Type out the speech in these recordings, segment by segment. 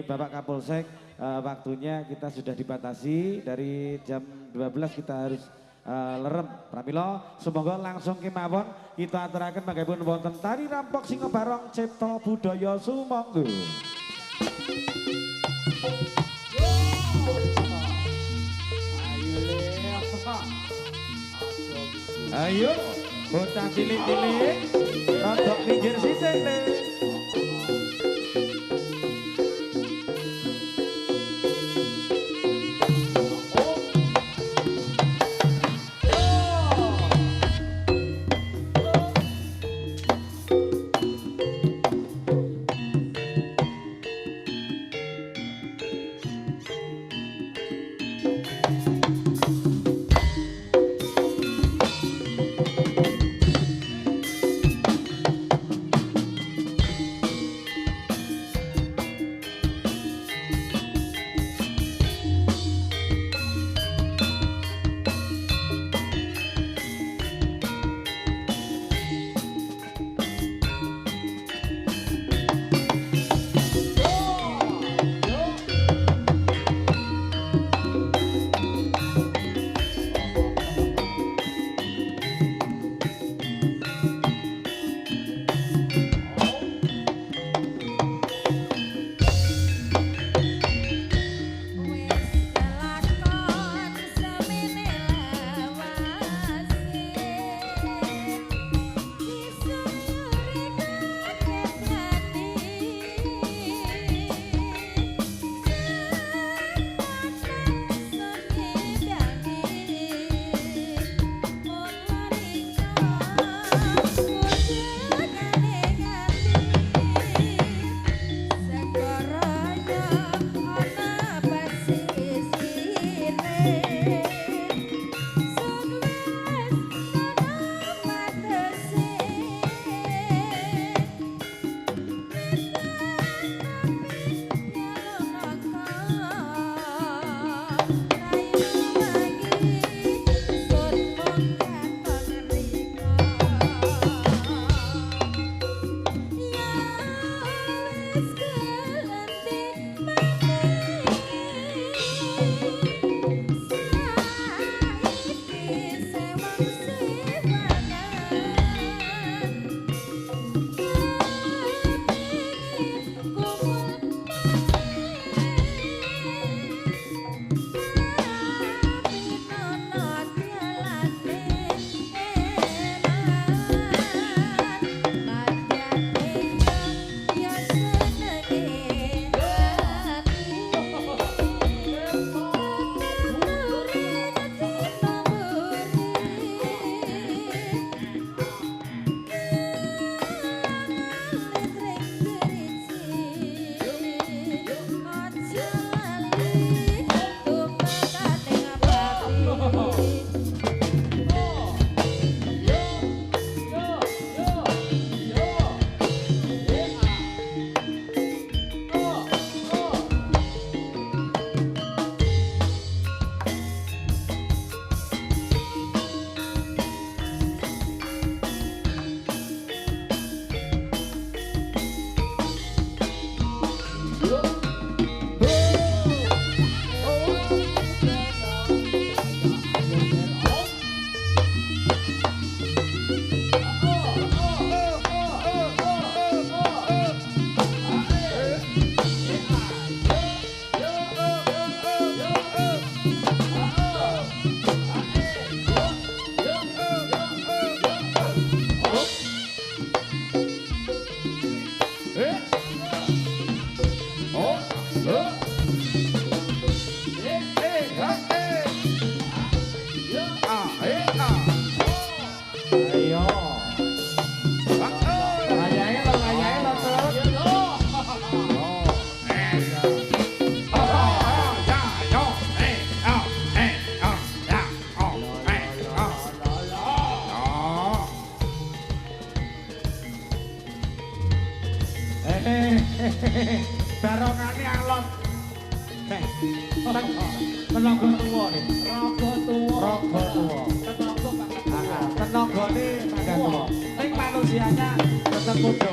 Bapak Kapolsek, waktunya kita sudah dibatasi dari jam 12 kita harus lerem. Pramila, semoga langsung kemawon kita aturaken mangkipun wonten tari rampok Singo Barong Cipta Budaya Sumangga. Ayo, bocah cilik-cilik, rodok minggir sithik Le. Barongane alon. Tenaga tuwa nih. Raga tuwa. Raga tuwa. Tenagane tangga tuwa. Ning manusianya tetep padha.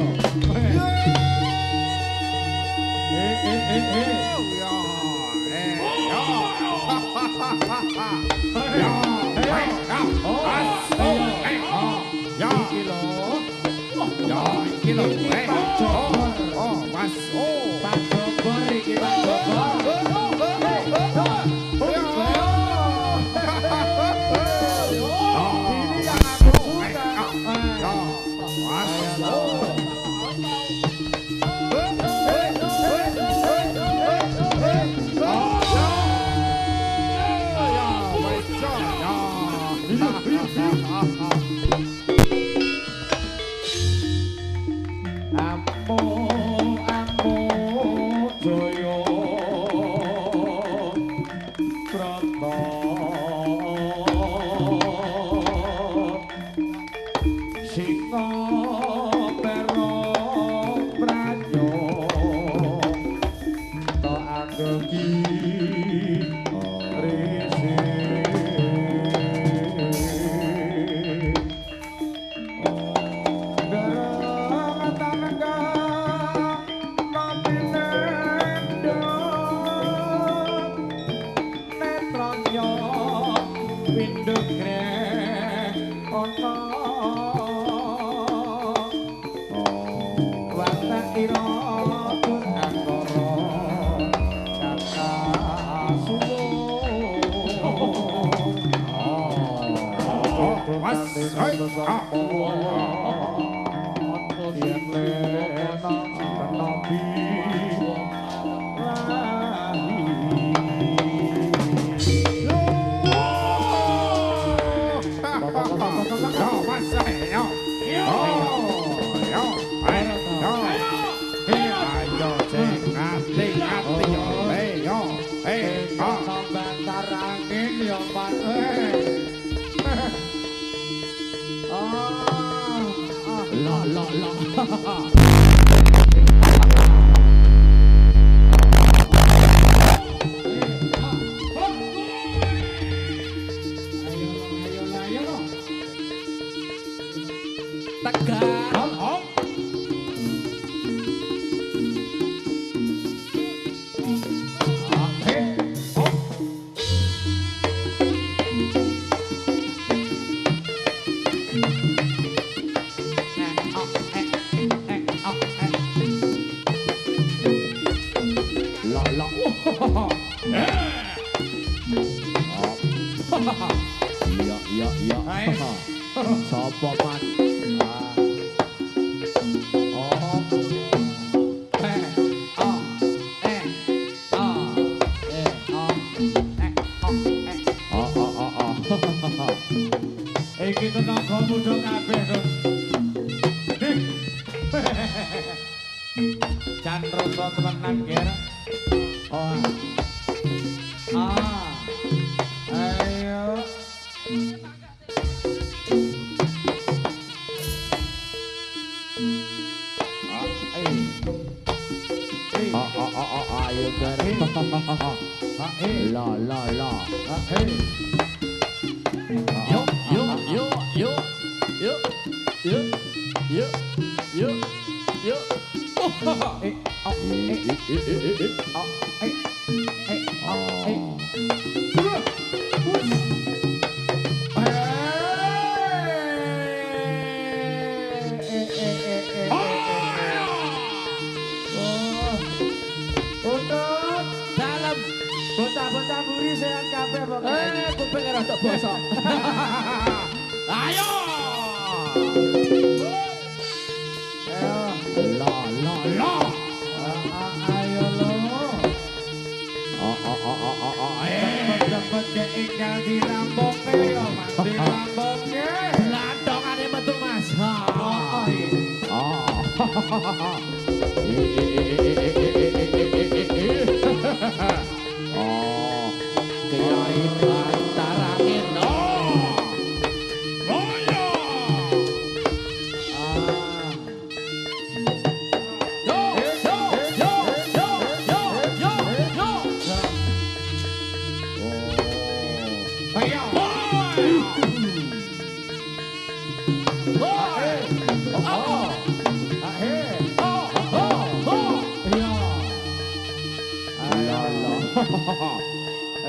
Lolo.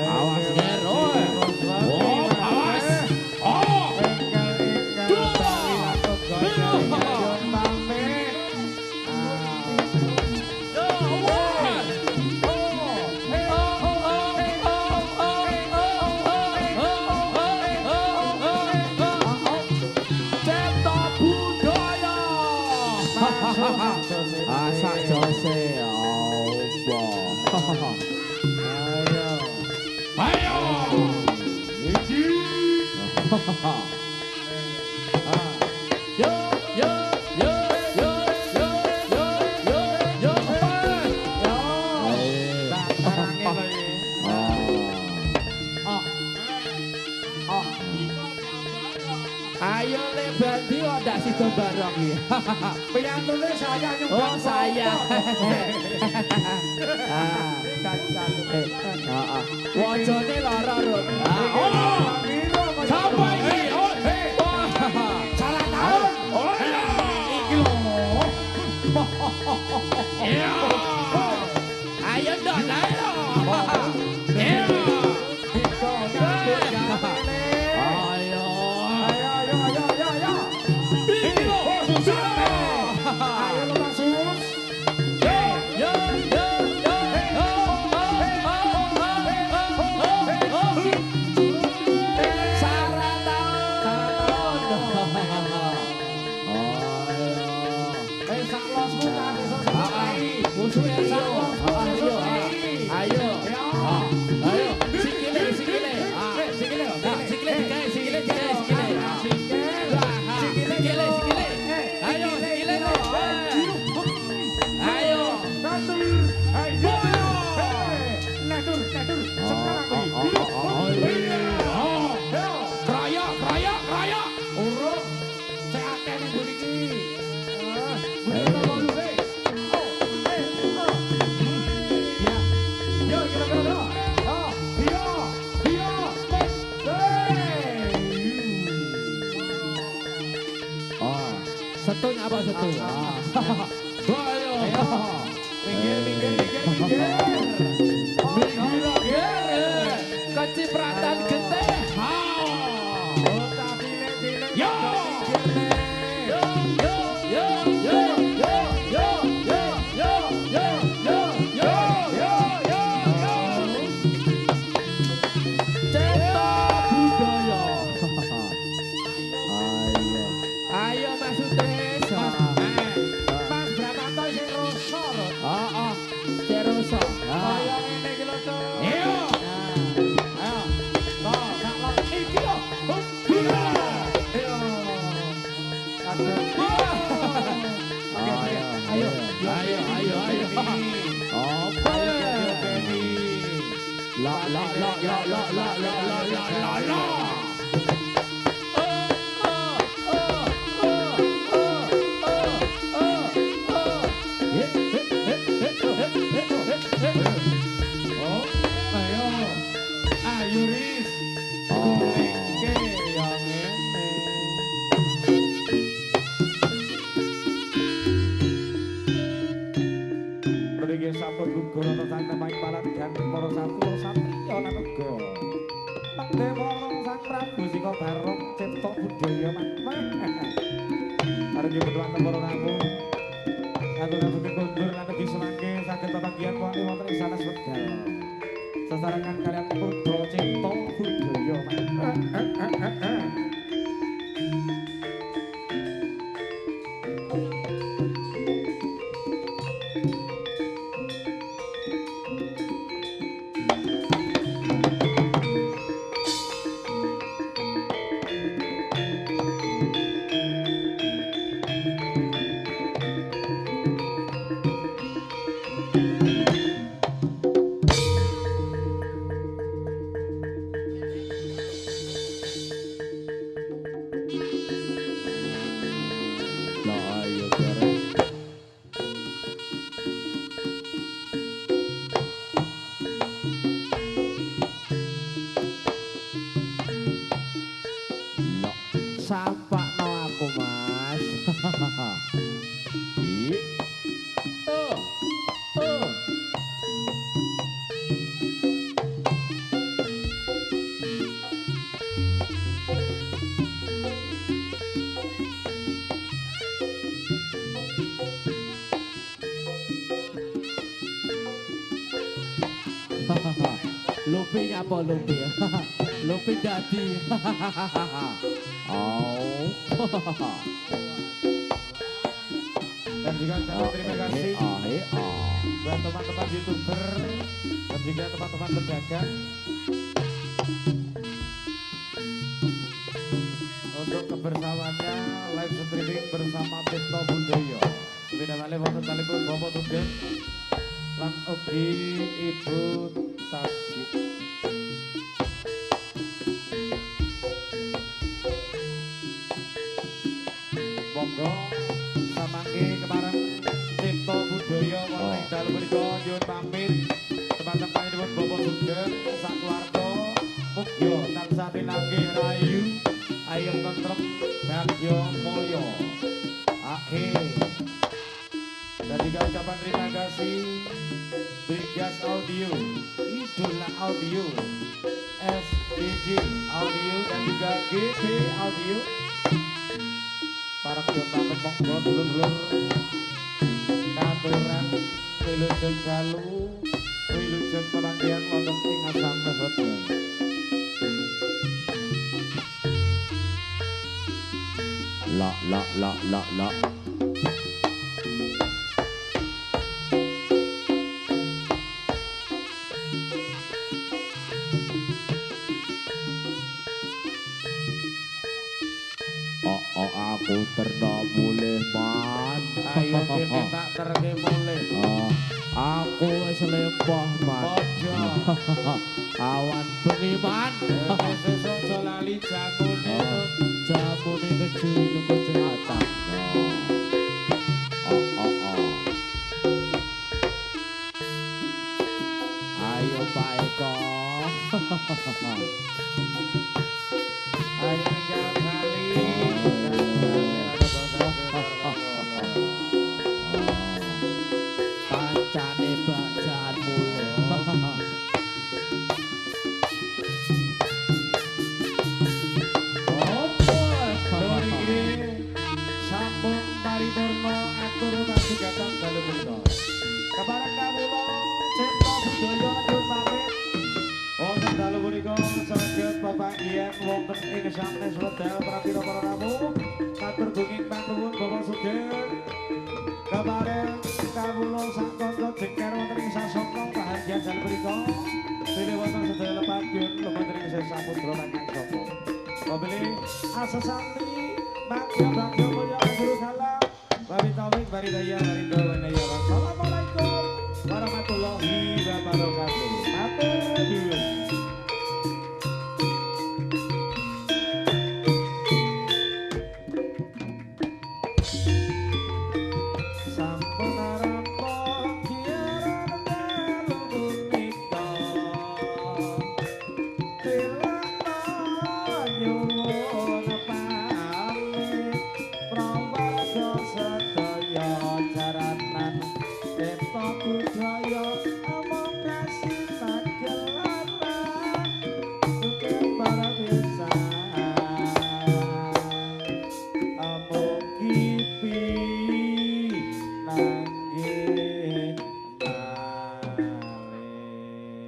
Awas ger, oi. Oh, awas. Oh. Asak Jose, Allah. Ayo. Iki. Yo, yo, yo, yo, yo, yo, yo, yo. Ayo le bandi kok ndak sida bareng iki. Piyantune saya nyumbang. Oh, saya. Wajane lara Rut. Sapa iki? Salah tahun. Oh iya. Iki lho. Iya. Ayo dong, ayo. Iya. Ayo. Iki lho. Ayo lo masuk. Yo. Setun apa setun? Ayo. Minggir. Kecipratan gede. Yo. Cetok budaya. Ayo Mas Sutris. Mas Bramanto sing rasa lho. Heeh. Ceroso. Kaya ngene iki lho, Cuk. Iyo. Ayo. Toh, sak lok iki lho. Ayo. Aduh. Ayo. Apa? La. Oh, ayo. Ayo Riz. Oke, yang ini. Mriki sampun gugur ana sang temai palat dan para satya satriya lan uga Pandewa Sang Prabu Sika Barong Cipta Budaya Manten. Arep dipun para tamu. Atur-atur kondur lan ugi semangke saged pepanggihan wonten wonten ing sanes wekdal. Sesarengan kalian putra Cipta Budaya Manten. Sampakno aku, Mas. Lupi nyapa lupi. Lupi dadi. Oh. Dan juga ucapan terima kasih buat teman-teman YouTuber dan juga teman-teman pedagang untuk kebersamaannya live streaming bersama Tirta Budaya. Beda malih wonten talipun Bapak Tugel lan ugi Ibu Tajib. Monggo samangke kemareng Tirta Budaya wonten dalem menika nyuwun pamit teman-temanipun Bapak Tugel sakeluarga mugia tansah pinanggih rahayu ayem tentrem bagya mulya. Akhir. Dan juga ucapan terima kasih Brigas Audio, Idola Audio, SDG Audio dan juga GB Audio. Para kedutaan monggo dulur-dulur katuran wilujeng dalu wilujeng pemanggihan wonten ing asam hotel. La. Aku terna mulih man. Ayo kene tak terke mulih. Aku wis lempah man. Bojo. Awan bengi man. Sesuk aja lali jamune. Jamune kecil kesehatan. Ayo Pak Eko. Ayo jangan kali. Pancane bacaan mulai. Sampun paripurna atur panjenengan dalem menika. Kepareng kawula Tirta Budaya nyuwun pamit. Wonten dalem menika saged Bapak Yen wonten ing sanes wedal pratira para tamu. Matur gunging panuwun Bapak Sugeng. Kepareng kawula sak kanca jengker wonten ing sasana bahagia dalem menika. Pilih wonten sedaya lepatipun lumantar ing samudra lan sapa. Pamilih asa santri Bagya mulya guru salam. Bari tauhid bari daya bari doa. Assalamualaikum warahmatullahi wabarakatuh. Matur